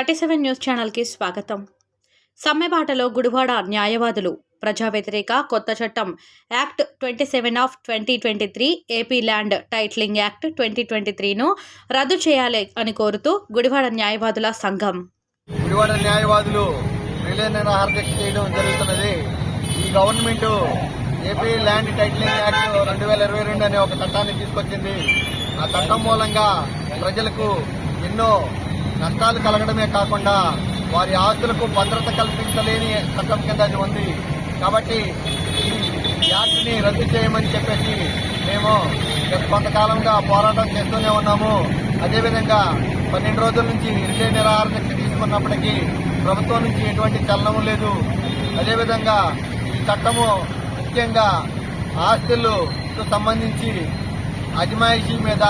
37 news ఛానల్కి స్వాగతం. సమ్మెబాటలో గుడివాడ న్యాయవాదులు ప్రజా వ్యతిరేక కొత్త చట్టం act 27 of 2023 AP land titling act 2023ను రద్దు చేయాలి అని కోరుతూ గుడివాడ న్యాయవాదుల సంఘం. గుడివాడ న్యాయవాదులు రిలే నిరాహారదీక్ష చేయడం జరుగుతున్నది. ఈ government AP land titling act 2022 అనే ఒక చట్టాన్ని తీసుకొచ్చింది. ఆ చట్టం మూలంగా ప్రజలకు ఎన్నో నష్టాలు కలగడమే కాకుండా వారి ఆస్తులకు భద్రత కల్పించలేని చట్టం కింద అది ఉంది. కాబట్టి ఈ యాక్ట్ని రద్దు చేయమని చెప్పేసి మేము కొంతకాలంగా పోరాటం చేస్తూనే ఉన్నాము. అదేవిధంగా 12 రోజుల నుంచి రిలే నిరాహారదీక్ష తీసుకున్నప్పటికీ ప్రభుత్వం నుంచి ఎటువంటి చలనము లేదు. అదేవిధంగా ఈ చట్టము ముఖ్యంగా ఆస్తులకు సంబంధించి అజమాయిషీ మీద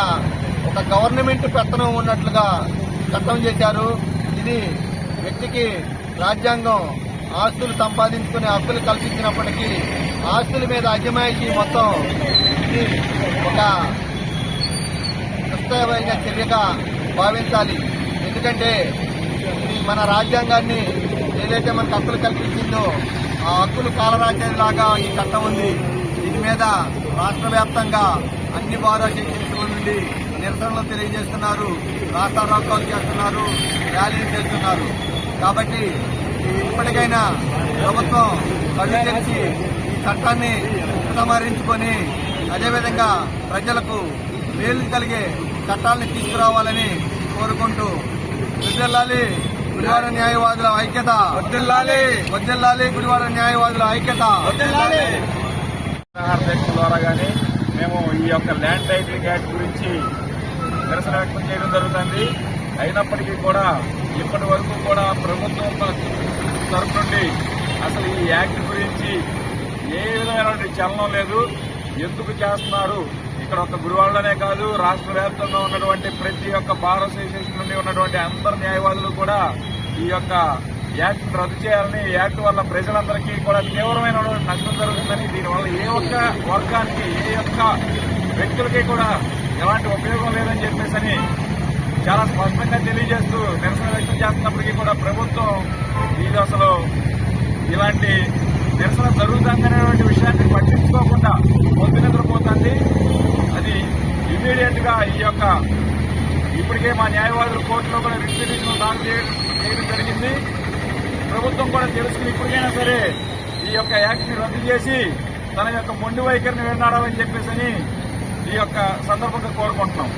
ఒక గవర్నమెంట్ పెత్తనం ఉన్నట్లుగా చట్టం చేశారు. ఇది వ్యక్తికి రాజ్యాంగం ఆస్తులు సంపాదించుకునే హక్కులు కల్పించినప్పటికీ ఆస్తుల మీద అజమాయిషీ మొత్తం ఇది ఒక దుష్టమైన చర్యగా భావించాలి. ఎందుకంటే మన రాజ్యాంగాన్ని ఏదైతే మనకు హక్కులు కల్పించిందో ఆ హక్కులు కాలరాచేలాగా ఈ చట్టం ఉంది. దీని మీద రాష్ట్ర వ్యాప్తంగా అన్ని బార్ అసోసియేషన్ల నుండి నిరసనలు తెలియజేస్తున్నారు, రాస్తారోకోలు చేస్తున్నారు, ర్యాలీలు చేస్తున్నారు. కాబట్టి ఇప్పటికైనా ప్రభుత్వం కళ్ళు తెరిచి ఈ చట్టాన్ని ఉపసంహరించుకొని అదేవిధంగా ప్రజలకు మేలు కలిగే చట్టాలను తీసుకురావాలని కోరుకుంటూ వర్ధిల్లాలి గుడివాడ న్యాయవాదుల ఐక్యత, వర్ధిల్లాలి గుడివాడ న్యాయవాదుల ఐక్యత. ద్వారా కానీ మేము ఈ యొక్క ల్యాండ్ టైటిలింగ్ యాక్ట్ గురించి నిరసన వ్యక్తం చేయడం జరుగుతుంది. అయినప్పటికీ కూడా ఇప్పటి వరకు కూడా ప్రభుత్వం తరఫు నుండి అసలు ఈ యాక్ట్ గురించి ఏ విధమైనటువంటి చలనం లేదు. ఎందుకు చేస్తున్నారు? ఇక్కడ ఒక గుడివాడలోనే కాదు, రాష్ట్ర వ్యాప్తంగా ఉన్నటువంటి ప్రతి ఒక్క బార్ అసోసియేషన్ నుండి ఉన్నటువంటి అందరు న్యాయవాదులు కూడా ఈ యొక్క యాక్ట్ రద్దు చేయాలని, యాక్ట్ వల్ల ప్రజలందరికీ కూడా తీవ్రమైన నష్టం జరుగుతుందని, దీనివల్ల ఏ ఒక్క వర్గానికి ఏ ఒక్క వ్యక్తులకి కూడా ఎలాంటి ఉపయోగం లేదని చెప్పేసి చాలా స్పష్టంగా తెలియజేస్తూ నిరసన వ్యక్తం చేస్తున్నప్పటికీ కూడా ప్రభుత్వం ఇది అసలు ఇలాంటి నిరసన జరుగుతుందనేటువంటి విషయాన్ని పట్టించుకోకుండా పొద్దు నిద్రపోతుంది. అది ఇమ్మీడియట్ గా ఈ యొక్క ఇప్పటికే మా న్యాయవాదులు కోర్టులో కూడా రిట్ పిటిషన్ దాఖలు చేయడం జరిగింది. ప్రభుత్వం కూడా తెలుసుకుని ఇప్పటికైనా సరే ఈ యొక్క యాక్ట్ ని రద్దు చేసి తన యొక్క మొండి వైఖరిని వెన్నాడాలని చెప్పేసి ఈ యొక్క సందర్భంగా కోరుకుంటున్నాం.